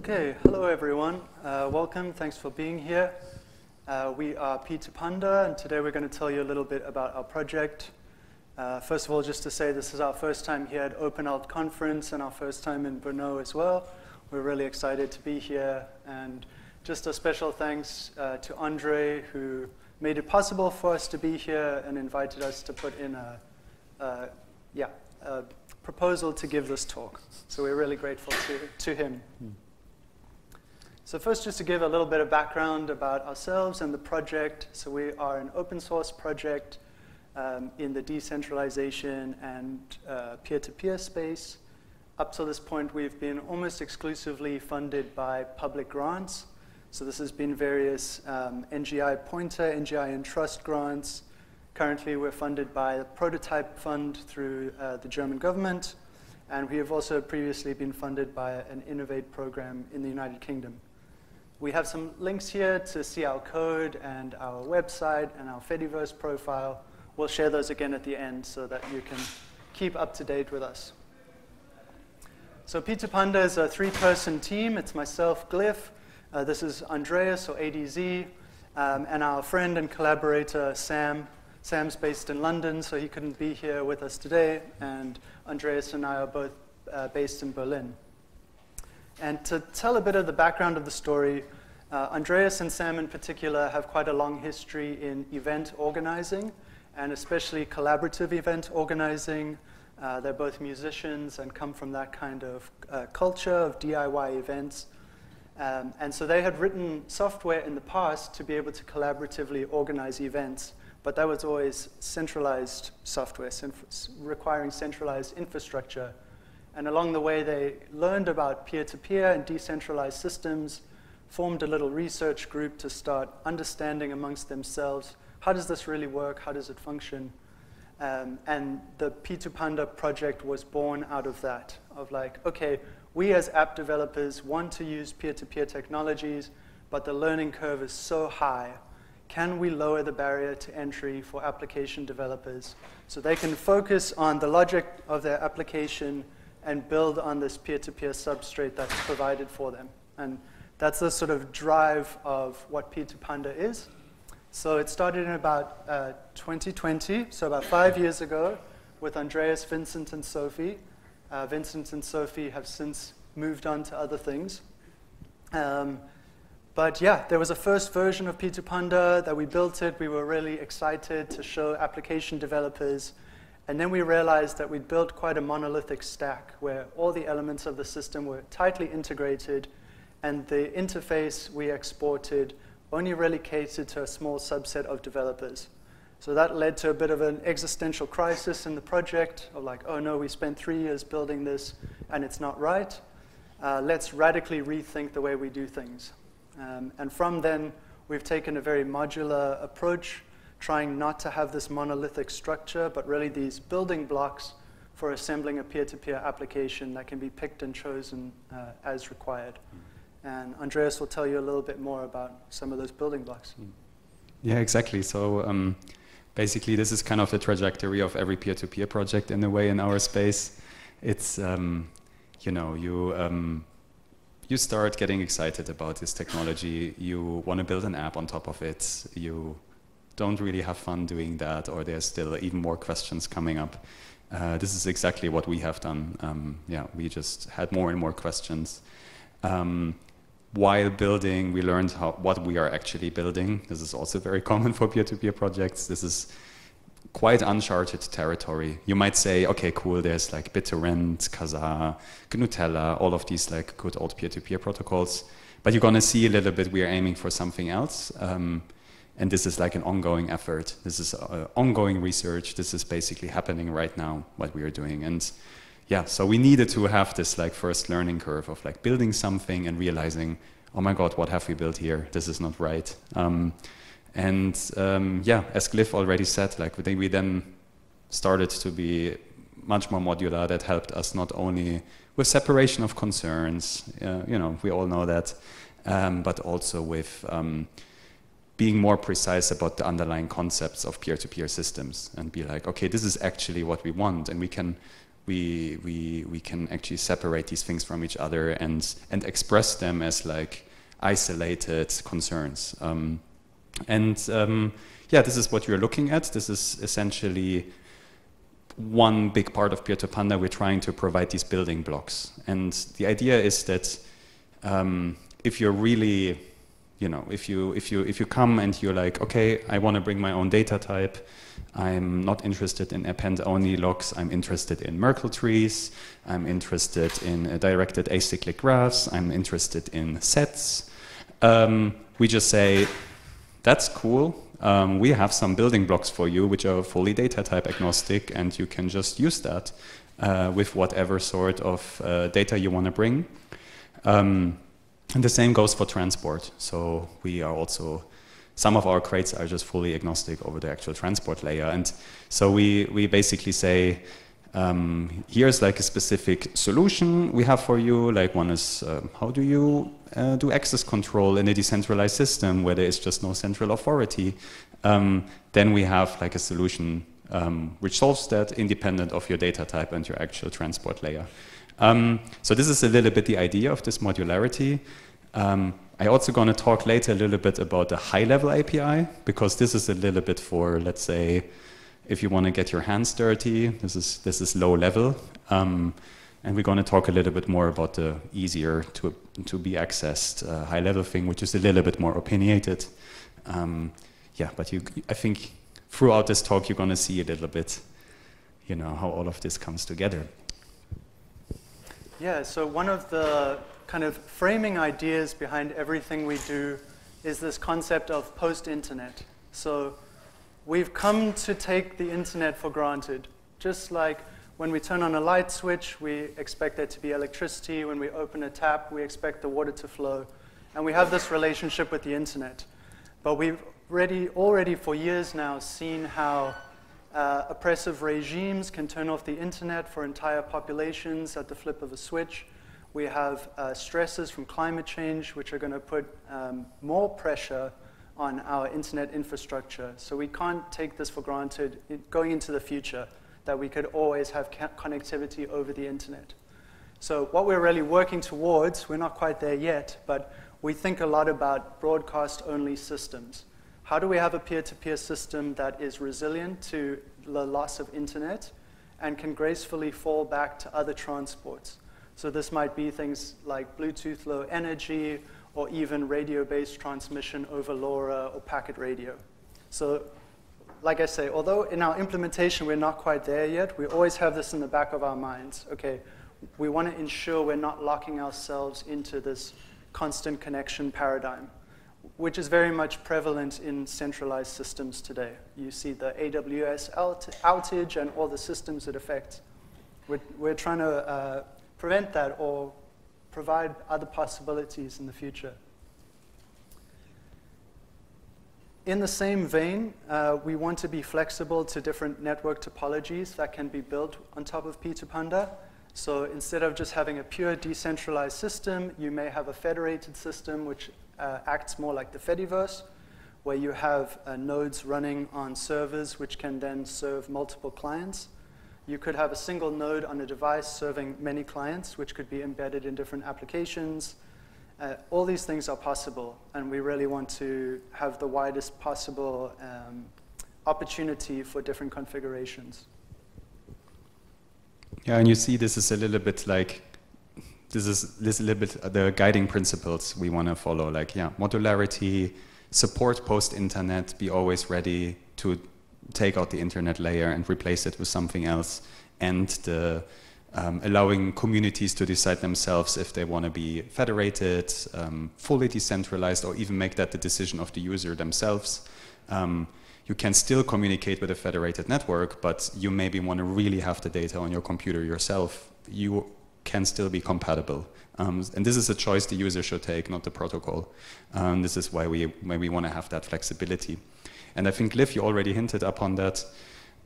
Okay, hello everyone. Welcome, thanks for being here. We are p2panda, and today we're going to tell you a little bit about our project. First of all, just to say this is our first time here at OpenAlt conference and our first time in Brno as well. We're really excited to be here, and just a special thanks to Andre, who made it possible for us to be here and invited us to put in a proposal to give this talk. So we're really grateful to him. So first, just to give a little bit of background about ourselves and the project. So we are an open source project in the decentralization and peer-to-peer space. Up to this point, we've been almost exclusively funded by public grants. So this has been various NGI Pointer, NGI Entrust grants. Currently, we're funded by the Prototype Fund through the German government. And we have also previously been funded by an Innovate program in the United Kingdom. We have some links here to see our code and our website and our Fediverse profile. We'll share those again at the end so that you can keep up to date with us. So p2panda is a three-person team. It's myself, Glyph. This is Andreas, or ADZ, and our friend and collaborator, Sam. Sam's based in London, so he couldn't be here with us today. And Andreas and I are both based in Berlin. And to tell a bit of the background of the story, Andreas and Sam in particular have quite a long history in event organizing, and especially collaborative event organizing. They're both musicians and come from that kind of culture of DIY events. And so they had written software in the past to be able to collaboratively organize events, but that was always centralized software, requiring centralized infrastructure. And along the way, they learned about peer-to-peer and decentralized systems, formed a little research group to start understanding amongst themselves, how does this really work, how does it function? And the p2panda project was born out of that, of like, okay, we as app developers want to use peer-to-peer technologies, but the learning curve is so high. Can we lower the barrier to entry for application developers so they can focus on the logic of their application and build on this peer-to-peer substrate that's provided for them? And that's the sort of drive of what p2panda is. So it started in about 2020, so about 5 years ago, with Andreas, Vincent, and Sophie. Vincent and Sophie have since moved on to other things. But yeah, there was a first version of p2panda that we built it. We were really excited to show application developers. And then we realized that we'd built quite a monolithic stack where all the elements of the system were tightly integrated, and the interface we exported only really catered to a small subset of developers. So that led to a bit of an existential crisis in the project of like, oh no, we spent 3 years building this and it's not right. Let's radically rethink the way we do things. And from then, we've taken a very modular approach, trying not to have this monolithic structure, but really these building blocks for assembling a peer-to-peer application that can be picked and chosen as required. And Andreas will tell you a little bit more about some of those building blocks. Yeah, exactly. So basically, this is kind of the trajectory of every peer-to-peer project in a way in our space. It's, you know, you start getting excited about this technology. You want to build an app on top of it. You don't really have fun doing that, or there's still even more questions coming up. This is exactly what we have done. Yeah, we just had more and more questions. While building, we learned what we are actually building. This is also very common for peer-to-peer projects. This is quite uncharted territory. You might say, okay, cool, there's like BitTorrent, Kazaa, Gnutella, all of these like good old peer-to-peer protocols. But you're gonna see a little bit, we are aiming for something else. And this is like an ongoing effort. This is ongoing research. This is basically happening right now, what we are doing. And yeah, so we needed to have this like first learning curve of like building something and realizing, oh my God, what have we built here? This is not right. Yeah, as Glyph already said, like we then started to be much more modular. That helped us not only with separation of concerns, you know, we all know that, but also with being more precise about the underlying concepts of peer-to-peer systems and be like, okay, this is actually what we want, and we can we can actually separate these things from each other and express them as like isolated concerns. Yeah, this is what you're looking at. This is essentially one big part of p2panda. We're trying to provide these building blocks, and the idea is that if you're really, you know, if you come and you're like, okay, I want to bring my own data type. I'm not interested in append-only logs. I'm interested in Merkle trees. I'm interested in directed acyclic graphs. I'm interested in sets. We just say, that's cool. We have some building blocks for you, which are fully data type agnostic, and you can just use that with whatever sort of data you want to bring. And the same goes for transport. So we are also, some of our crates are just fully agnostic over the actual transport layer. And so we basically say, here's like a specific solution we have for you. Like one is, how do you do access control in a decentralized system where there is just no central authority? Then we have like a solution which solves that independent of your data type and your actual transport layer. So this is a little bit the idea of this modularity. I also going to talk later a little bit about the high-level API, because this is a little bit for, let's say, if you want to get your hands dirty, this is low level. And we're going to talk a little bit more about the easier to be accessed high-level thing, which is a little bit more opinionated. Yeah, but I think throughout this talk, you're going to see a little bit, you know, how all of this comes together. Yeah, so one of the kind of framing ideas behind everything we do is this concept of post-internet. So we've come to take the internet for granted. Just like when we turn on a light switch, we expect there to be electricity. When we open a tap, we expect the water to flow. And we have this relationship with the internet. But we've already for years now seen how oppressive regimes can turn off the internet for entire populations at the flip of a switch. We have stresses from climate change, which are going to put more pressure on our internet infrastructure. So we can't take this for granted going into the future, that we could always have connectivity over the internet. So what we're really working towards, we're not quite there yet, but we think a lot about broadcast-only systems. How do we have a peer-to-peer system that is resilient to the loss of internet and can gracefully fall back to other transports? So this might be things like Bluetooth Low Energy, or even radio-based transmission over LoRa or packet radio. So like I say, although in our implementation we're not quite there yet, we always have this in the back of our minds. Okay, we want to ensure we're not locking ourselves into this constant connection paradigm, which is very much prevalent in centralized systems today. You see the AWS outage and all the systems it affects. We're trying to prevent that or provide other possibilities in the future. In the same vein, we want to be flexible to different network topologies that can be built on top of p2panda. So instead of just having a pure decentralized system, you may have a federated system which acts more like the Fediverse, where you have nodes running on servers which can then serve multiple clients. You could have a single node on a device serving many clients, which could be embedded in different applications. All these things are possible, and we really want to have the widest possible opportunity for different configurations. Yeah, and you see this is a little bit like, this is a little bit the guiding principles we want to follow. Like, yeah, modularity, support post-internet, be always ready to take out the internet layer and replace it with something else, and the allowing communities to decide themselves if they want to be federated, fully decentralized, or even make that the decision of the user themselves. You can still communicate with a federated network, but you maybe want to really have the data on your computer yourself. You can still be compatible. And this is a choice the user should take, not the protocol. This is why we want to have that flexibility. And I think, Glyph, you already hinted upon that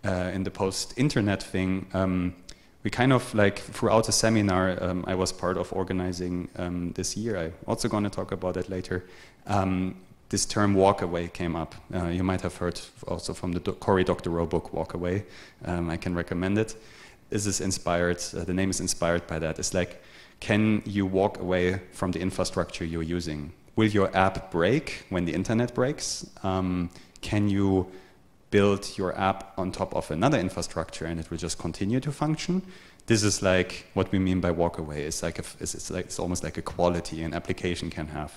in the post-internet thing. We kind of, like, throughout the seminar I was part of organizing this year, I'm also going to talk about it later, this term walk-away came up. You might have heard also from the Cory Doctorow book, Walk Away. I can recommend it. this is inspired, the name is inspired by that. It's like, can you walk away from the infrastructure you're using? Will your app break when the internet breaks? Can you build your app on top of another infrastructure and it will just continue to function? This is like what we mean by walk away. It's like it's almost like a quality an application can have.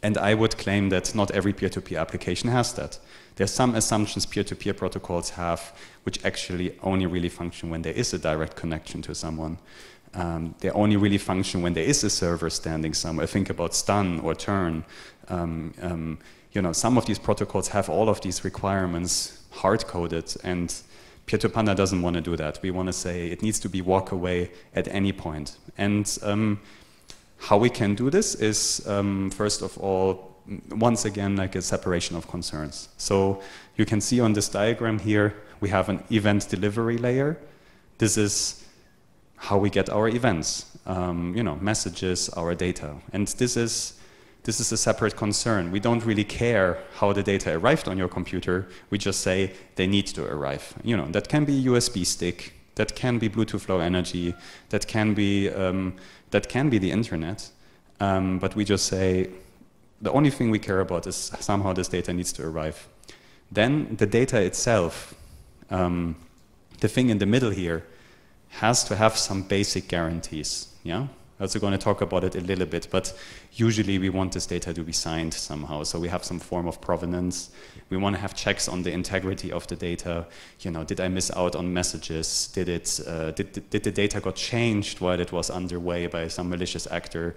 And I would claim that not every peer-to-peer application has that. There's some assumptions peer-to-peer protocols have which actually only really function when there is a direct connection to someone. They only really function when there is a server standing somewhere. Think about stun or turn. You know, some of these protocols have all of these requirements hard-coded, and p2panda doesn't want to do that. We want to say it needs to be walk away at any point. And how we can do this is, first of all, once again, like a separation of concerns. So you can see on this diagram here, we have an event delivery layer. This is how we get our events, you know, messages, our data. And this is a separate concern. We don't really care how the data arrived on your computer. We just say they need to arrive. You know, that can be a USB stick, that can be Bluetooth Low Energy, that can be the internet. But we just say the only thing we care about is somehow this data needs to arrive. Then the data itself, the thing in the middle here, has to have some basic guarantees. Yeah. Also going to talk about it a little bit, but usually we want this data to be signed somehow. So we have some form of provenance. We want to have checks on the integrity of the data. You know, did I miss out on messages? Did the data got changed while it was underway by some malicious actor,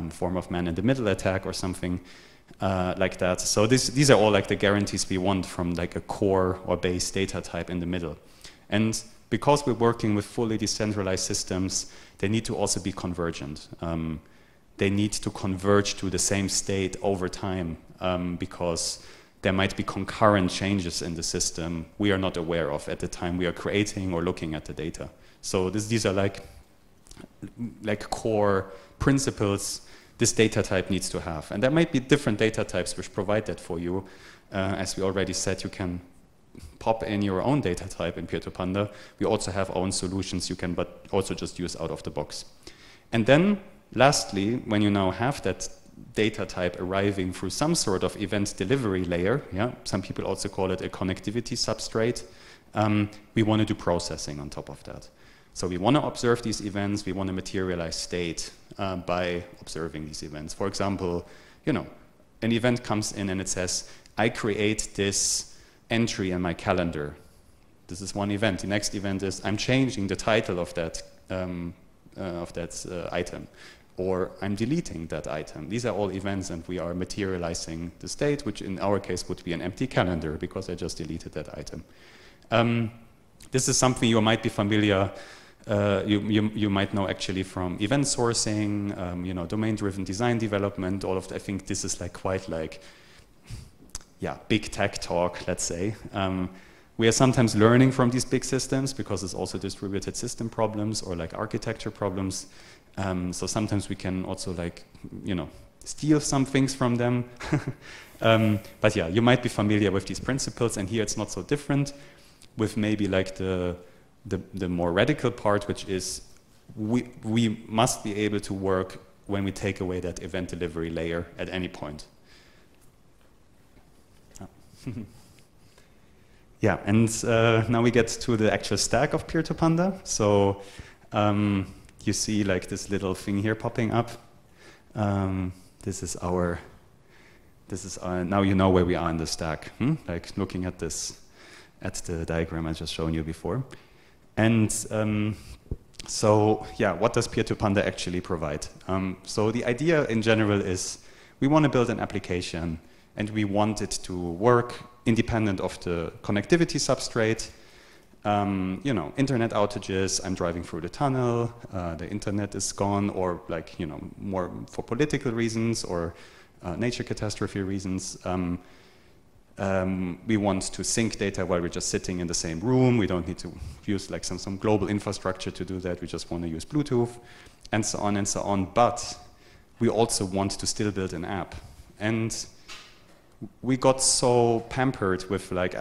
form of man-in-the-middle attack or something like that? So these are all like the guarantees we want from like a core or base data type in the middle. And because we're working with fully decentralized systems, they need to also be convergent. They need to converge to the same state over time because there might be concurrent changes in the system we are not aware of at the time we are creating or looking at the data. So these are like core principles this data type needs to have. And there might be different data types which provide that for you. As we already said, you can pop in your own data type in p2panda. We also have own solutions you can but also just use out of the box. And then lastly, when you now have that data type arriving through some sort of event delivery layer, yeah, some people also call it a connectivity substrate, we want to do processing on top of that. So we want to observe these events, we want to materialize state by observing these events. For example, you know, an event comes in and it says, I create this entry in my calendar. This is one event. The next event is I'm changing the title of that item, or I'm deleting that item. These are all events, and we are materializing the state, which in our case would be an empty calendar because I just deleted that item. This is something you might be familiar. You might know actually from event sourcing, you know, domain-driven design development. All of that. I think this is like quite like, yeah, big tech talk, let's say. We are sometimes learning from these big systems because it's also distributed system problems or like architecture problems. So sometimes we can also like, you know, steal some things from them. But yeah, you might be familiar with these principles, and here it's not so different with maybe like the more radical part, which is we must be able to work when we take away that event delivery layer at any point. Yeah, and now we get to the actual stack of p2panda. So you see like this little thing here popping up. This is now you know where we are in the stack. Like looking at this, at the diagram I just shown you before. And so yeah, what does p2panda actually provide? So the idea in general is we want to build an application and we want it to work independent of the connectivity substrate. You know, internet outages, I'm driving through the tunnel, the internet is gone, or like, you know, more for political reasons or nature catastrophe reasons. We want to sync data while we're just sitting in the same room. We don't need to use like some global infrastructure to do that. We just want to use Bluetooth and so on and so on. But we also want to still build an app. And we got so pampered with like,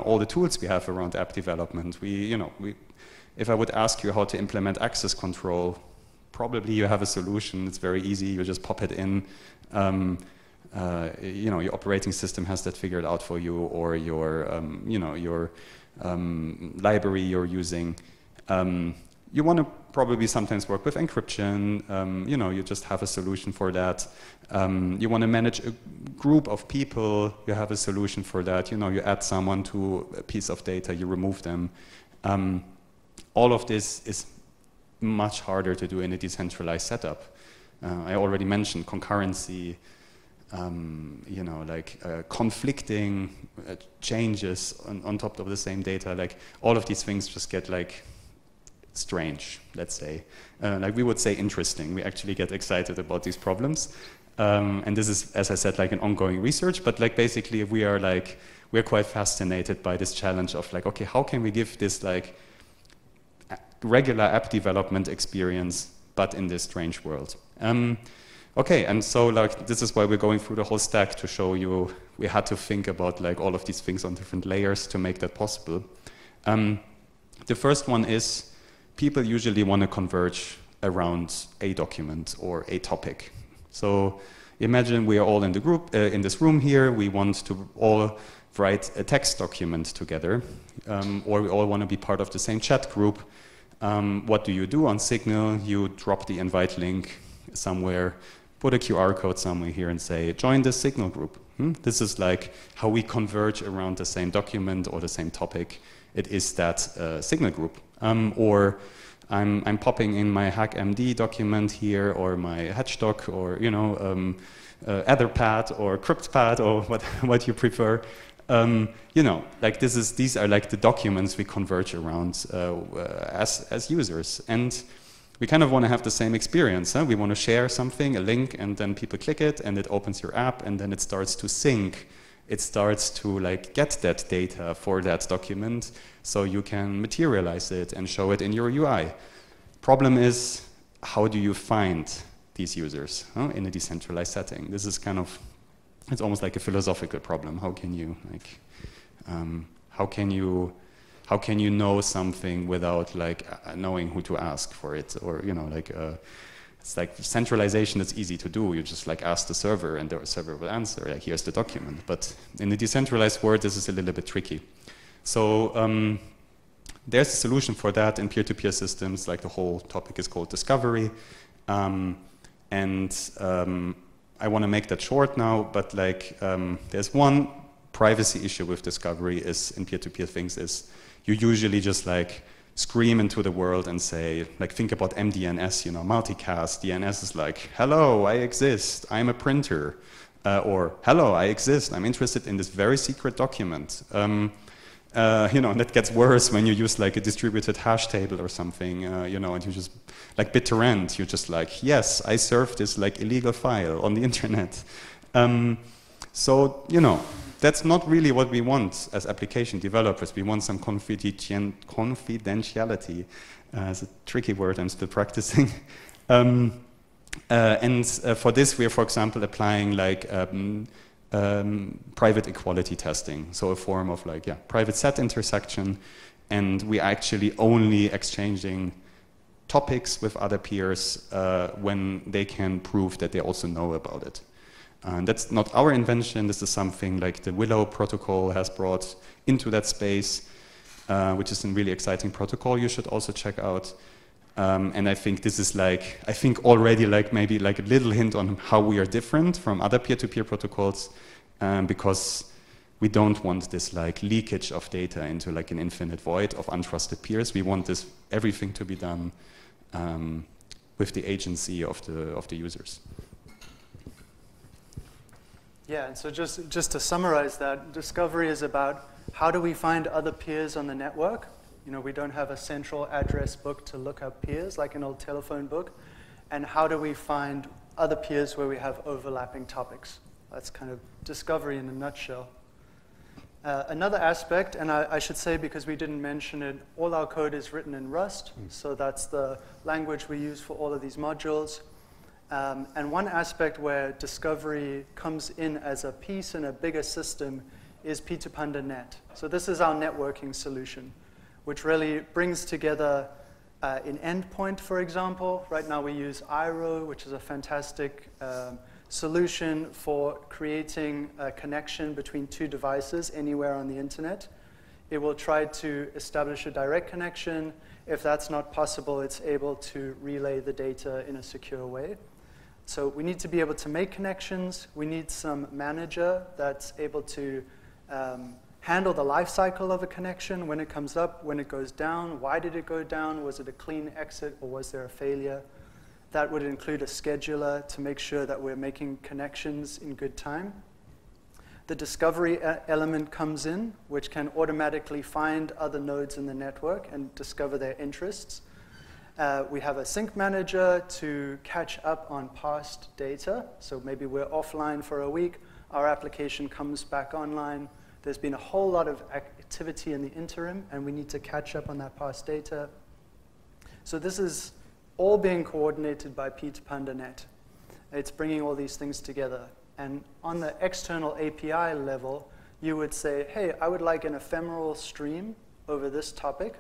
all the tools we have around app development. If I would ask you how to implement access control, probably you have a solution. It's very easy. You just pop it in. Your operating system has that figured out for you, or your library you're using. You want to probably sometimes work with encryption. You just have a solution for that. You want to manage a group of people. You have a solution for that. You add someone to a piece of data, you remove them. All of this is much harder to do in a decentralized setup. I already mentioned concurrency, conflicting changes on top of the same data. Like all of these things just get like strange, let's say. Like we would say interesting. We actually get excited about these problems. And this is, as I said, like an ongoing research, but like basically we're quite fascinated by this challenge of like, okay, how can we give this like regular app development experience, but in this strange world? Okay, and so like this is why we're going through the whole stack to show you we had to think about like all of these things on different layers to make that possible. The first one is people usually want to converge around a document or a topic. So imagine we are all in the group, in this room here. We want to all write a text document together, or we all want to be part of the same chat group. What do you do on Signal? You drop the invite link somewhere, put a QR code somewhere here and say, join the Signal group. This is like how we converge around the same document or the same topic. It is that Signal group. Or I'm popping in my HackMD document here, or my HedgeDoc, or Etherpad or CryptPad, or what you prefer. Like these are like the documents we converge around as users, and we kind of want to have the same experience. Huh? We want to share something, a link, and then people click it, and it opens your app, and then it starts to sync. It starts to like get that data for that document, so you can materialize it and show it in your UI. Problem is, how do you find these users in a decentralized setting? This is kind of, it's almost like a philosophical problem. How can you like, how can you know something without like knowing who to ask for it? Or it's like centralization. It's easy to do. You just like ask the server, and the server will answer. Like, here's the document. But in the decentralized world, this is a little bit tricky. So there's a solution for that in peer-to-peer systems. Like the whole topic is called discovery, I want to make that short now. But like there's one privacy issue with discovery is in peer-to-peer things is you usually just like scream into the world and say, like, think about MDNS, multicast. DNS is like, hello, I exist, I'm a printer. Or, hello, I exist, I'm interested in this very secret document. And that gets worse when you use like a distributed hash table or something, and you just, like BitTorrent, you're just like, yes, I served this like illegal file on the internet. So, that's not really what we want as application developers. We want some confidentiality. It's a tricky word, I'm still practicing. For this, we're, for example, applying like private equality testing. So a form of like, private set intersection. And we are actually only exchanging topics with other peers when they can prove that they also know about it. And that's not our invention. This is something like the Willow protocol has brought into that space, which is a really exciting protocol you should also check out. And I think this is like, already like maybe like a little hint on how we are different from other peer-to-peer protocols, because we don't want this like leakage of data into like an infinite void of untrusted peers. We want this everything to be done with the agency of the users. Yeah, and so just to summarize that, discovery is about how do we find other peers on the network. We don't have a central address book to look up peers like an old telephone book. And how do we find other peers where we have overlapping topics? That's kind of discovery in a nutshell. Another aspect, and I should say because we didn't mention it, all our code is written in Rust. So that's the language we use for all of these modules. And one aspect where discovery comes in as a piece in a bigger system is p2panda net. So this is our networking solution, which really brings together an endpoint, for example. Right now we use IRO, which is a fantastic solution for creating a connection between two devices anywhere on the internet. It will try to establish a direct connection. If that's not possible, it's able to relay the data in a secure way. So we need to be able to make connections. We need some manager that's able to handle the life cycle of a connection, when it comes up, when it goes down, why did it go down, was it a clean exit or was there a failure? That would include a scheduler to make sure that we're making connections in good time. The discovery element comes in, which can automatically find other nodes in the network and discover their interests. We have a sync manager to catch up on past data. So maybe we're offline for a week, our application comes back online. There's been a whole lot of activity in the interim, and we need to catch up on that past data. So this is all being coordinated by p2panda net. It's bringing all these things together. And on the external API level, you would say, hey, I would like an ephemeral stream over this topic.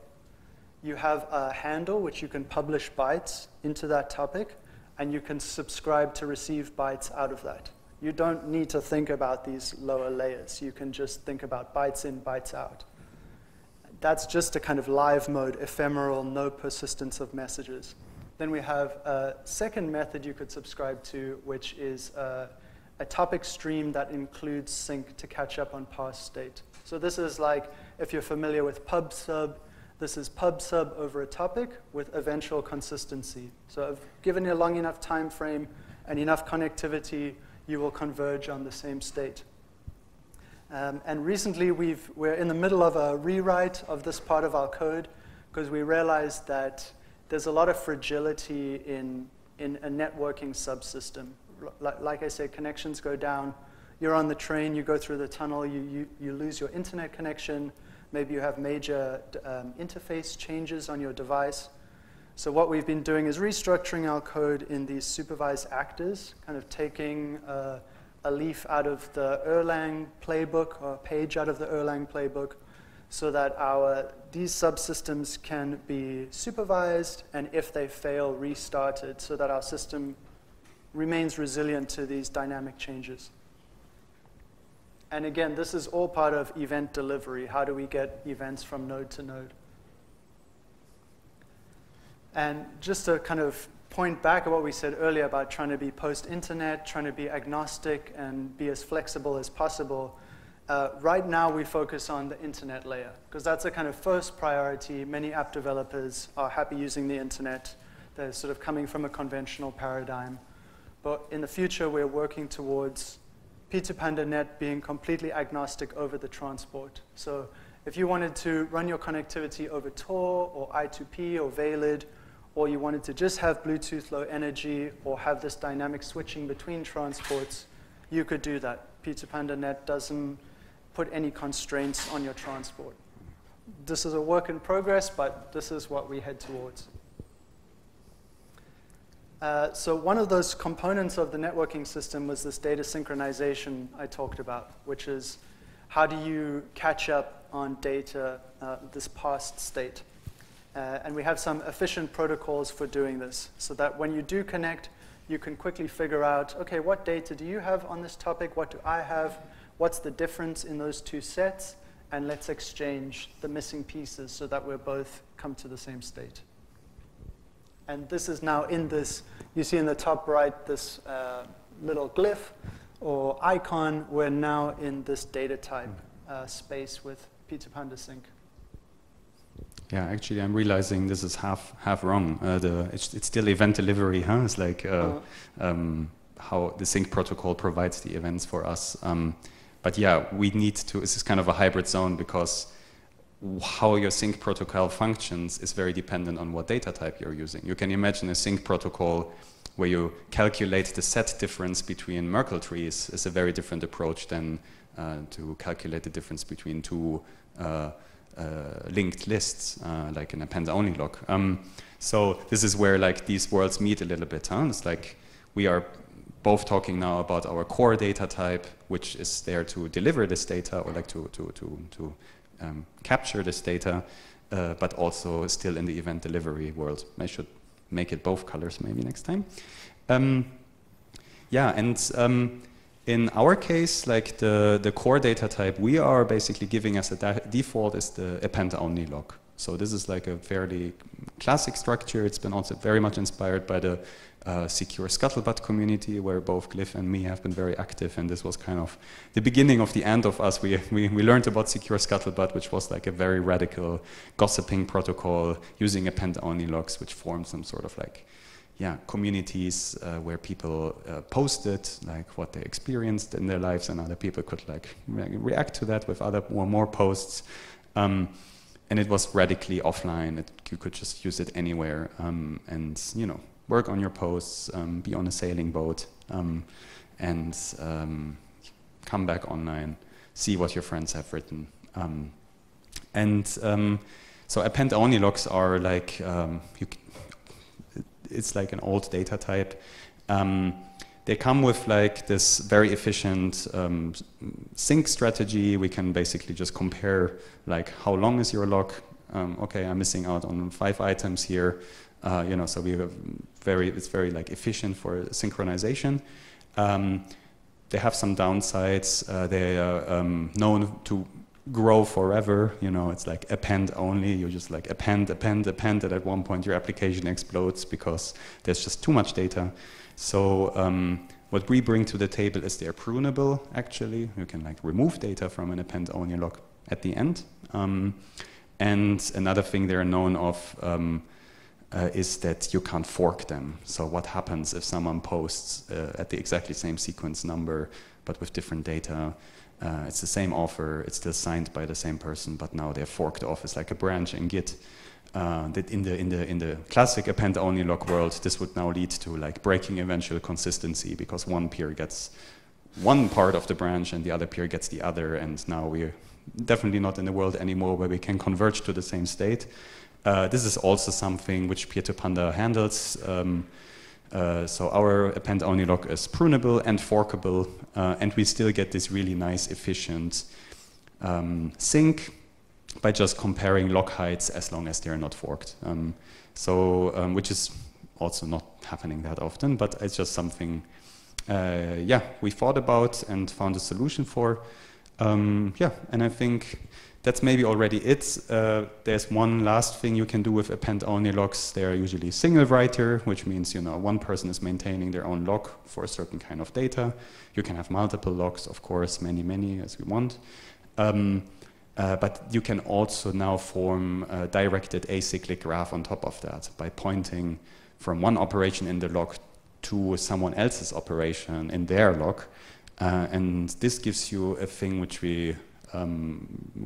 You have a handle which you can publish bytes into that topic, and you can subscribe to receive bytes out of that. You don't need to think about these lower layers. You can just think about bytes in, bytes out. That's just a kind of live mode, ephemeral, no persistence of messages. Then we have a second method you could subscribe to, which is a topic stream that includes sync to catch up on past state. So this is like, if you're familiar with pub/sub, this is pub/sub over a topic with eventual consistency. So if given a long enough time frame and enough connectivity, you will converge on the same state. And recently, we're in the middle of a rewrite of this part of our code because we realized that there's a lot of fragility in a networking subsystem. Like I said, connections go down. You're on the train, you go through the tunnel, you lose your internet connection. Maybe you have major interface changes on your device. So what we've been doing is restructuring our code in these supervised actors, kind of taking a leaf out of the Erlang playbook or a page out of the Erlang playbook so that these subsystems can be supervised and if they fail, restarted so that our system remains resilient to these dynamic changes. And again, this is all part of event delivery. How do we get events from node to node? And just to kind of point back at what we said earlier about trying to be post-internet, trying to be agnostic and be as flexible as possible, right now we focus on the internet layer because that's a kind of first priority. Many app developers are happy using the internet. They're sort of coming from a conventional paradigm. But in the future, we're working towards p2panda net being completely agnostic over the transport. So if you wanted to run your connectivity over Tor or I2P or Valid, or you wanted to just have Bluetooth Low Energy or have this dynamic switching between transports, you could do that. p2panda net doesn't put any constraints on your transport. This is a work in progress, but this is what we head towards. So one of those components of the networking system was this data synchronization I talked about, which is how do you catch up on data, this past state. And we have some efficient protocols for doing this so that when you do connect, you can quickly figure out, okay, what data do you have on this topic? What do I have? What's the difference in those two sets? And let's exchange the missing pieces so that we'll both come to the same state. And this is now in this, you see in the top right, this little glyph or icon. We're now in this data type space with p2panda sync. Yeah, actually, I'm realizing this is half wrong. It's still event delivery, huh? It's like how the sync protocol provides the events for us. But yeah, we need to. This is kind of a hybrid zone because how your sync protocol functions is very dependent on what data type you're using. You can imagine a sync protocol where you calculate the set difference between Merkle trees is a very different approach than to calculate the difference between two linked lists, like in a panda-only log. So this is where like these worlds meet a little bit. Huh? It's like we are both talking now about our core data type, which is there to deliver this data or like to capture this data, but also still in the event delivery world. I should make it both colors maybe next time. Yeah, and in our case, like the core data type, we are basically giving as a default is the append-only lock. So this is like a fairly classic structure. It's been also very much inspired by the secure scuttlebutt community, where both Glyph and me have been very active, and this was kind of the beginning of the end of us. We learned about secure scuttlebutt, which was like a very radical gossiping protocol using append-only locks, which formed some sort of like, yeah, communities where people posted like what they experienced in their lives, and other people could like react to that with other more posts. And it was radically offline. You could just use it anywhere, and you know, work on your posts, be on a sailing boat, and come back online, see what your friends have written. So append-only locks are like it's like an old data type. They come with like this very efficient sync strategy. We can basically just compare like how long is your lock. Okay, I'm missing out on 5 items here. You know, so we have it's very like efficient for synchronization. They have some downsides. They are known to grow forever. You know, it's like append only. You just like append, and at one point your application explodes because there's just too much data. So what we bring to the table is they're prunable, actually. You can like remove data from an append-only lock at the end. And another thing they're known of is that you can't fork them. So what happens if someone posts at the exactly same sequence number, but with different data? It's the same author, it's still signed by the same person, but now they're forked off as like a branch in Git. That in the classic append-only lock world, this would now lead to like breaking eventual consistency, because one peer gets one part of the branch and the other peer gets the other, and now we're definitely not in the world anymore where we can converge to the same state. This is also something which p2panda handles. So our append-only lock is prunable and forkable, and we still get this really nice, efficient sync by just comparing lock heights as long as they're not forked. Which is also not happening that often, but it's just something, yeah, we thought about and found a solution for. Yeah, and I think that's maybe already it. There's one last thing you can do with append-only locks. They're usually single writer, which means, you know, one person is maintaining their own lock for a certain kind of data. You can have multiple locks, of course, many as you want. But you can also now form a directed acyclic graph on top of that by pointing from one operation in the lock to someone else's operation in their lock. And this gives you a thing which we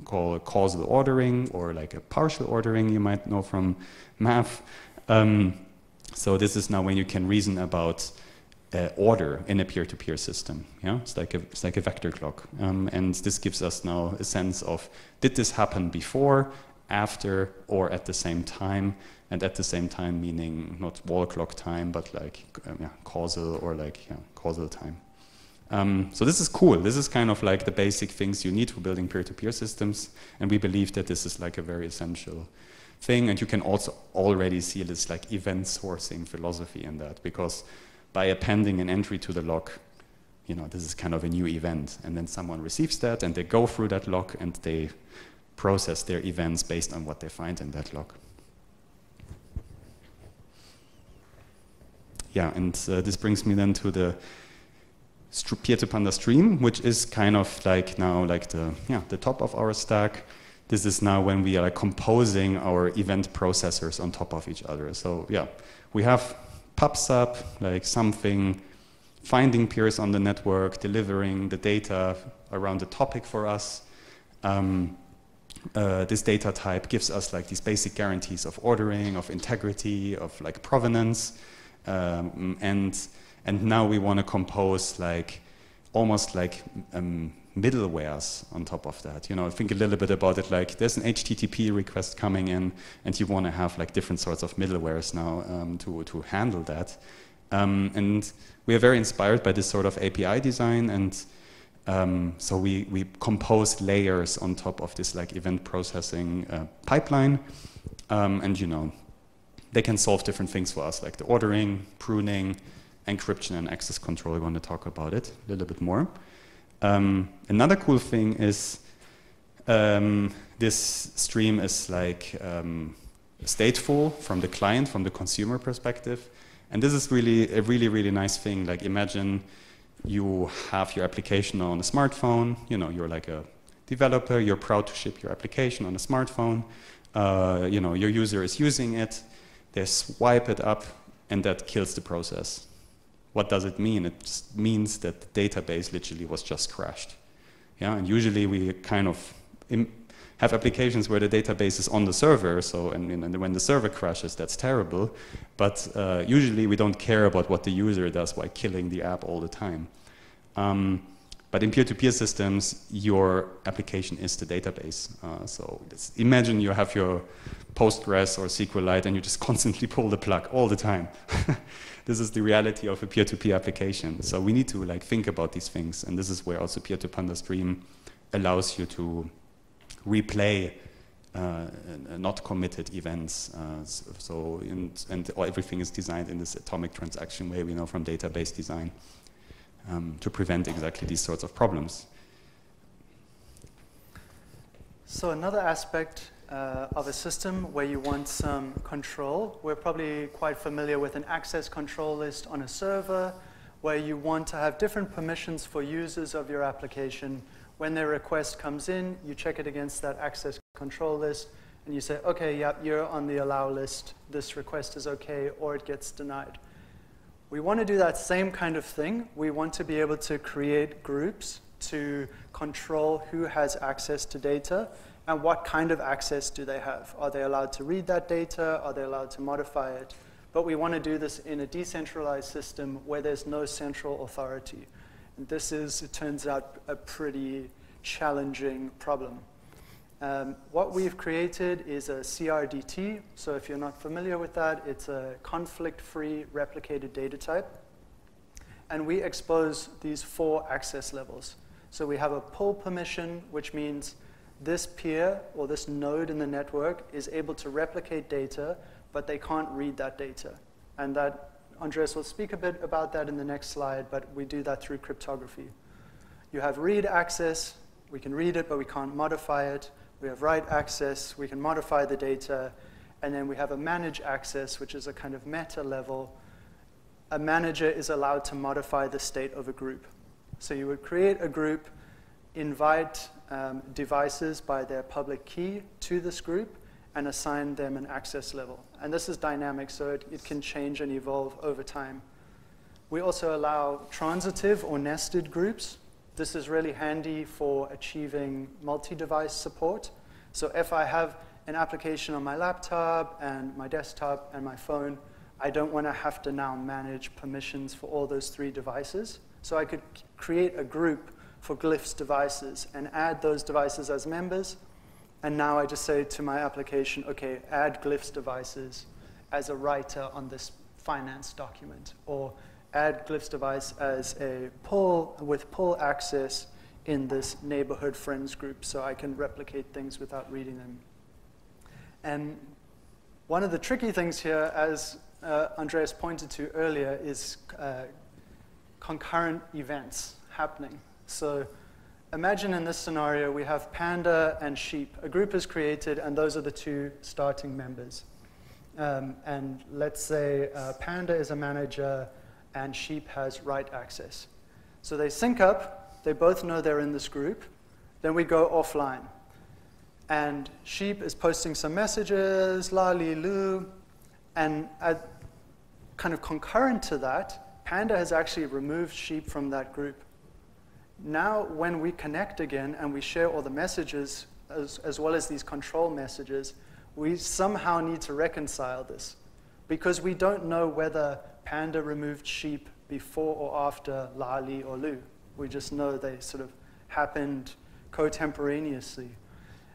call causal ordering, or like a partial ordering, you might know from math. So this is now when you can reason about order in a peer-to-peer system. Yeah, it's like a vector clock, and this gives us now a sense of, did this happen before, after, or at the same time? And at the same time meaning not wall clock time, but like causal, or like causal time. So this is cool. This is kind of like the basic things you need for building peer-to-peer systems, and we believe that this is like a very essential thing. And you can also already see this like event sourcing philosophy in that, because by appending an entry to the lock, you know, this is kind of a new event, and then someone receives that and they go through that lock and they process their events based on what they find in that lock. Yeah, and this brings me then to the p2panda stream, which is kind of like now like the top of our stack. This is now when we are like composing our event processors on top of each other. So yeah, we have pub/sub, like something finding peers on the network, delivering the data around the topic for us. This data type gives us like these basic guarantees of ordering, of integrity, of like provenance, and now we want to compose like almost like middlewares on top of that. You know, think a little bit about it like there's an HTTP request coming in, and you want to have like different sorts of middlewares now to handle that. And we are very inspired by this sort of API design, and so we composed layers on top of this like event processing pipeline, and you know, they can solve different things for us, like the ordering, pruning, encryption, and access control. We want to talk about it a little bit more. Another cool thing is this stream is like stateful from the client, from the consumer perspective. And this is really a really nice thing. Like imagine you have your application on a smartphone, you know, you're like a developer, you're proud to ship your application on a smartphone, you know, your user is using it, they swipe it up, and that kills the process. What does it mean? It just means that the database literally was just crashed. Yeah, and usually we kind of have applications where the database is on the server, so and when the server crashes, that's terrible. But usually we don't care about what the user does while killing the app all the time. But in peer-to-peer systems, your application is the database. So imagine you have your Postgres or SQLite and you just constantly pull the plug all the time. This is the reality of a peer-to-peer application. So we need to like think about these things, and this is where also p2panda Stream allows you to replay not committed events. And everything is designed in this atomic transaction way we know from database design to prevent exactly these sorts of problems. So another aspect of a system where you want some control, we're probably quite familiar with an access control list on a server where you want to have different permissions for users of your application. When their request comes in, you check it against that access control list, and you say, okay, yeah, you're on the allow list, this request is okay, or it gets denied. We want to do that same kind of thing. We want to be able to create groups to control who has access to data, and what kind of access do they have. Are they allowed to read that data? Are they allowed to modify it? But we want to do this in a decentralized system where there's no central authority. This is, it turns out, a pretty challenging problem. What we've created is a CRDT. So if you're not familiar with that, it's a conflict-free replicated data type. And we expose these 4 access levels. So we have a pull permission, which means this peer or this node in the network is able to replicate data, but they can't read that data. And that Andreas will speak a bit about that in the next slide, but we do that through cryptography. You have read access. We can read it, but we can't modify it. We have write access. We can modify the data. And then we have a manage access, which is a kind of meta level. A manager is allowed to modify the state of a group. So you would create a group, invite devices by their public key to this group, and assign them an access level. And this is dynamic, so it can change and evolve over time. We also allow transitive or nested groups. This is really handy for achieving multi-device support. So if I have an application on my laptop and my desktop and my phone, I don't want to have to now manage permissions for all those 3 devices. So I could create a group for glyphs devices and add those devices as members. And now I just say to my application, okay, add glyphs devices as a writer on this finance document, or add glyphs device as a pull with pull access in this neighborhood friends group, so I can replicate things without reading them. And one of the tricky things here, as Andreas pointed to earlier, is concurrent events happening. So imagine in this scenario, we have panda and sheep. A group is created, and those are the 2 starting members. And let's say panda is a manager, and sheep has write access. So they sync up. They both know they're in this group. Then we go offline. And sheep is posting some messages, la li lu. And kind of concurrent to that, panda has actually removed sheep from that group. Now, when we connect again and we share all the messages, as well as these control messages, we somehow need to reconcile this, because we don't know whether panda removed sheep before or after Lali or Lu. We just know they sort of happened contemporaneously.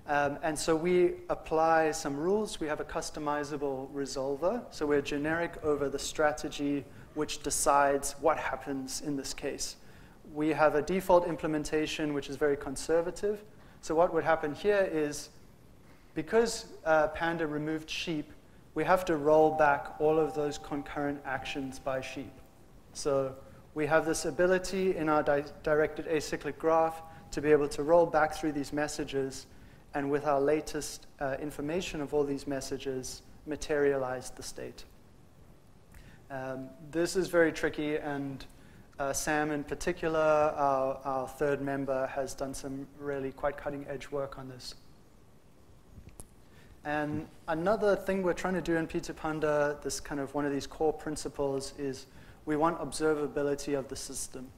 And so we apply some rules. We have a customizable resolver. So we're generic over the strategy which decides what happens in this case. We have a default implementation which is very conservative. So what would happen here is, because Panda removed sheep, we have to roll back all of those concurrent actions by sheep. So we have this ability in our directed acyclic graph to be able to roll back through these messages, and with our latest information of all these messages, materialize the state. This is very tricky, and Sam in particular, our third member, has done some really quite cutting-edge work on this. And another thing we're trying to do in p2panda, this kind of one of these core principles, is we want observability of the system.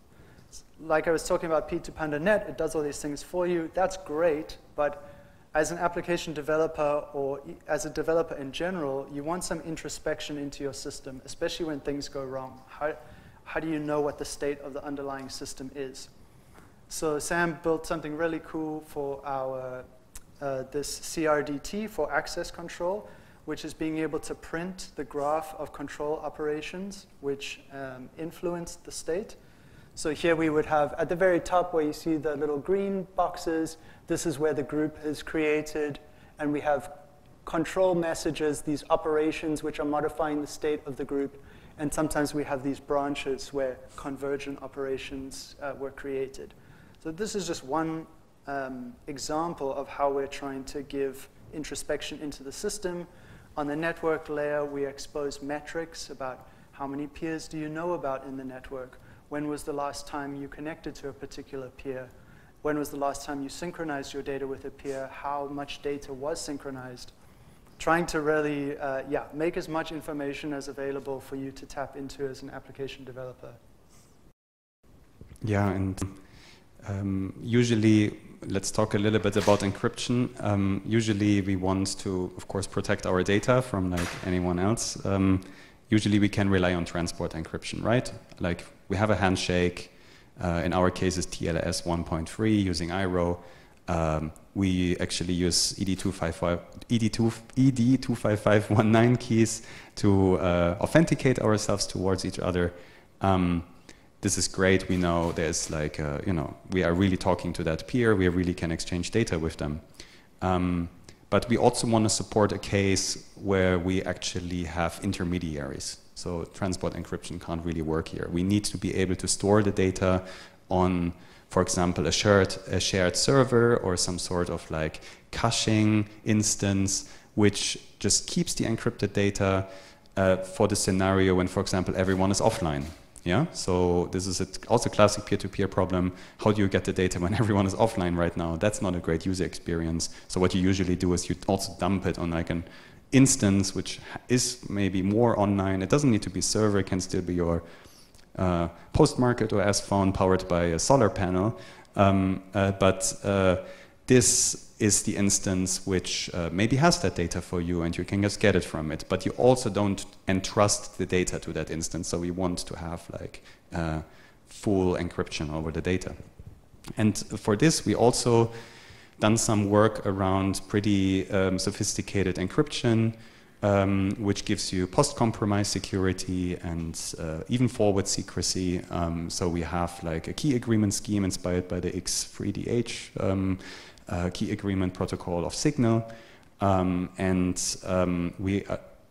Like I was talking about p2panda.net, it does all these things for you. That's great, but as an application developer or as a developer in general, you want some introspection into your system, especially when things go wrong. How do you know what the state of the underlying system is? So Sam built something really cool for our this CRDT for access control, which is being able to print the graph of control operations which influence the state. So here we would have, at the very top where you see the little green boxes, this is where the group is created, and we have control messages, these operations which are modifying the state of the group, and sometimes we have these branches where convergent operations were created. So this is just one example of how we're trying to give introspection into the system. On the network layer, we expose metrics about how many peers do you know about in the network? When was the last time you connected to a particular peer? When was the last time you synchronized your data with a peer? How much data was synchronized? Trying to really make as much information as available for you to tap into as an application developer. Yeah, and usually, let's talk a little bit about encryption. Usually we want to, of course, protect our data from like anyone else. Usually we can rely on transport encryption, right? Like we have a handshake. In our case, it's TLS 1.3 using IRO. We actually use ED25519 keys to authenticate ourselves towards each other. This is great. We know there's like, we are really talking to that peer. We really can exchange data with them. But we also want to support a case where we actually have intermediaries. So transport encryption can't really work here. We need to be able to store the data on, for example, a shared server or some sort of like caching instance, which just keeps the encrypted data for the scenario when, for example, everyone is offline. Yeah, so this is also a classic peer-to-peer problem. How do you get the data when everyone is offline right now? That's not a great user experience. So what you usually do is you also dump it on like an instance which is maybe more online. It doesn't need to be server. It can still be your post-market OS phone powered by a solar panel. This is the instance which maybe has that data for you and you can just get it from it. But you also don't entrust the data to that instance. So we want to have like full encryption over the data. And for this, we also done some work around pretty sophisticated encryption, which gives you post-compromise security and even forward secrecy. So we have like a key agreement scheme inspired by the X3DH key agreement protocol of Signal. We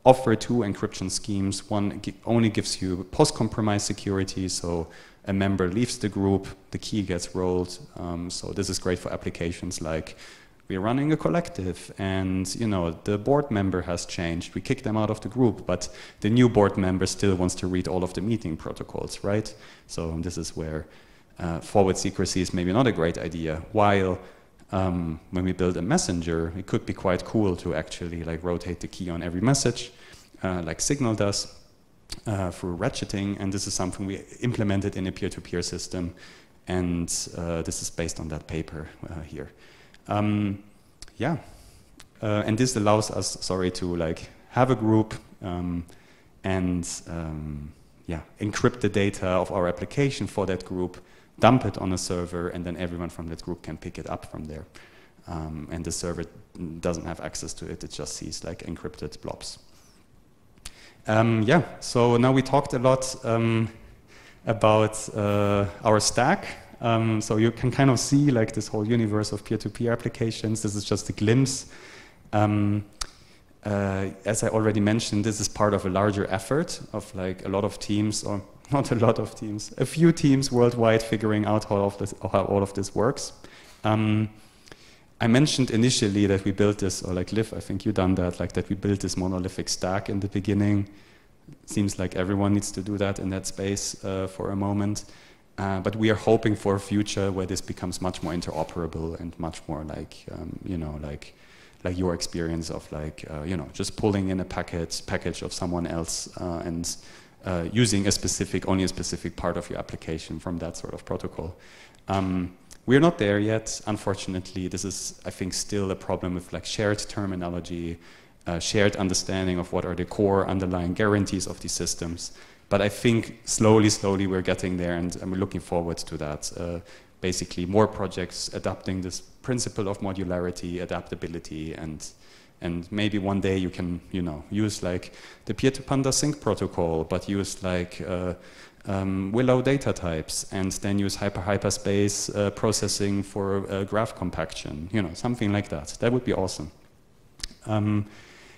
offer two encryption schemes. One only gives you post-compromise security, so a member leaves the group, the key gets rolled. So this is great for applications like we're running a collective and the board member has changed. We kick them out of the group, but the new board member still wants to read all of the meeting protocols, right? So this is where forward secrecy is maybe not a great idea. While when we build a messenger, it could be quite cool to actually like rotate the key on every message, like Signal does through ratcheting. And this is something we implemented in a peer-to-peer system. And this is based on that paper here. And this allows us, to like have a group encrypt the data of our application for that group, dump it on a server, and then everyone from that group can pick it up from there. And the server doesn't have access to it, it just sees like encrypted blobs. Yeah, so now we talked a lot about our stack. So you can kind of see like this whole universe of peer-to-peer applications. This is just a glimpse. As I already mentioned, this is part of a larger effort of like a lot of teams, or not a lot of teams, a few teams worldwide figuring out how all of this works. I mentioned initially that we built this, or like Liv, I think you've done that, like that we built this monolithic stack in the beginning. Seems like everyone needs to do that in that space for a moment. But we are hoping for a future where this becomes much more interoperable and much more like, you know, like your experience of like, you know, just pulling in a package of someone else and using only a specific part of your application from that sort of protocol. We're not there yet, unfortunately. This is, I think, still a problem with like shared terminology, shared understanding of what are the core underlying guarantees of these systems. But I think slowly we're getting there, and we're looking forward to that. Basically, more projects adopting this principle of modularity, adaptability, and maybe one day you can, you know, use like the p2panda sync protocol, but use like Willow data types, and then use hyperspace processing for graph compaction, you know, something like that. That would be awesome.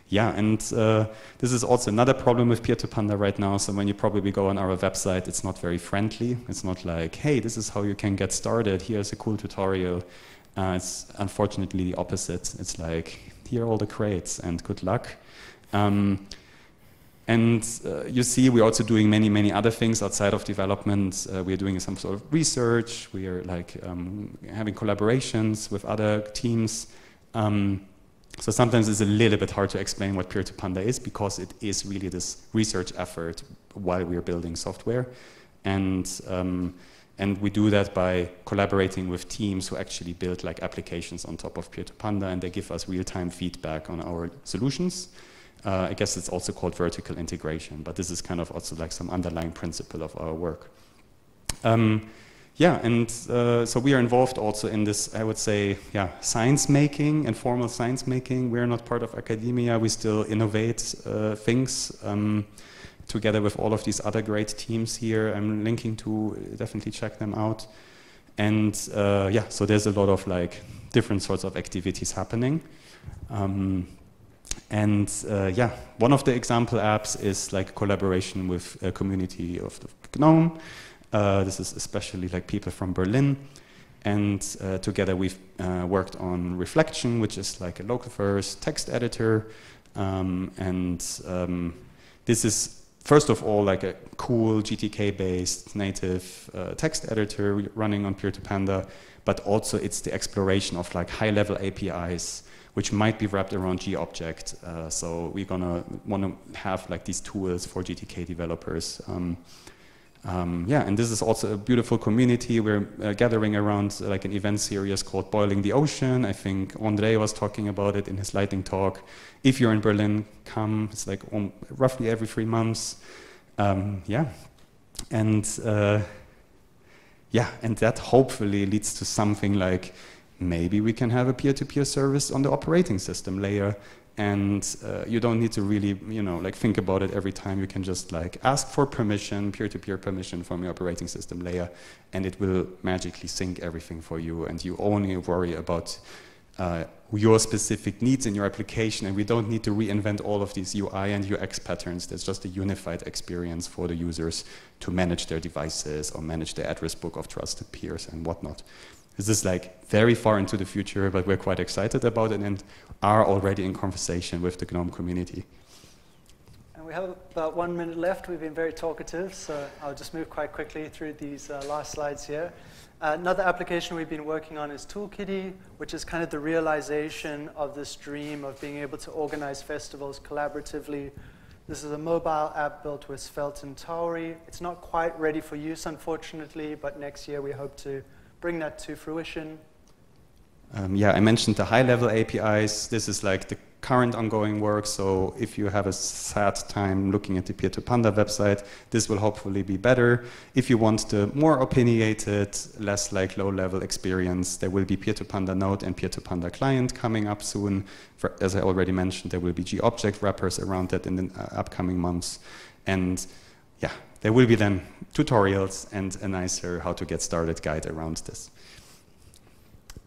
Yeah, and this is also another problem with p2panda right now. So when you probably go on our website, it's not very friendly. It's not like, hey, this is how you can get started. Here's a cool tutorial. It's unfortunately the opposite. It's like, here are all the crates and good luck. You see, we're also doing many other things outside of development. We're doing some sort of research. We are like having collaborations with other teams. So sometimes it's a little bit hard to explain what p2panda is, because it is really this research effort while we're building software. And we do that by collaborating with teams who actually build like applications on top of p2panda, and they give us real-time feedback on our solutions. I guess it's also called vertical integration, but this is kind of also like some underlying principle of our work. Yeah, and so we are involved also in this, I would say, yeah, science making, informal science making. We're not part of academia. We still innovate things together with all of these other great teams here. I'm linking to, definitely check them out. And yeah, so there's a lot of like different sorts of activities happening. Yeah, one of the example apps is like collaboration with a community of the GNOME. This is especially like people from Berlin, and together we've worked on Reflection, which is like a local first text editor, this is first of all like a cool GTK-based native text editor running on p2panda, but also it's the exploration of like high-level APIs which might be wrapped around G-object. So we're gonna want to have like these tools for GTK developers. Yeah, and this is also a beautiful community. We're gathering around like an event series called Boiling the Ocean. I think André was talking about it in his lightning talk. If you're in Berlin, come. It's like roughly every 3 months. Yeah, and yeah, and that hopefully leads to something like maybe we can have a peer-to-peer service on the operating system layer. And you don't need to really, you know, like think about it every time. You can just like ask for permission, peer-to-peer permission from your operating system layer, and it will magically sync everything for you. And you only worry about your specific needs in your application, and we don't need to reinvent all of these UI and UX patterns. There's just a unified experience for the users to manage their devices or manage their address book of trusted peers and whatnot. This is like very far into the future, but we're quite excited about it and are already in conversation with the GNOME community. And we have about 1 minute left. We've been very talkative, so I'll just move quite quickly through these last slides here. Another application we've been working on is Toolkitty, which is kind of the realization of this dream of being able to organize festivals collaboratively. This is a mobile app built with Svelte and Tauri. It's not quite ready for use, unfortunately, but next year we hope to bring that to fruition. Yeah, I mentioned the high-level APIs. This is like the current ongoing work. So if you have a sad time looking at the p2panda website, this will hopefully be better. If you want the more opinionated, less like low-level experience, there will be p2panda node and p2panda client coming up soon. As I already mentioned, there will be G-object wrappers around that in the upcoming months. And yeah, there will be then tutorials and a nicer how to get started guide around this.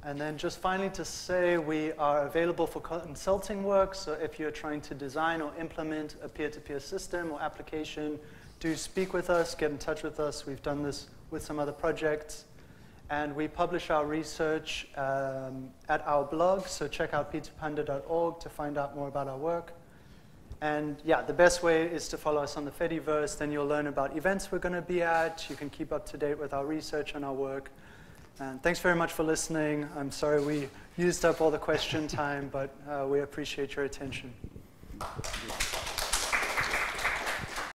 And then just finally to say, we are available for consulting work. So if you're trying to design or implement a peer-to-peer system or application, do speak with us, get in touch with us. We've done this with some other projects. And we publish our research at our blog. So check out p2panda.org to find out more about our work. And yeah, the best way is to follow us on the Fediverse. Then you'll learn about events we're going to be at. You can keep up to date with our research and our work. And thanks very much for listening. I'm sorry we used up all the question time, but we appreciate your attention.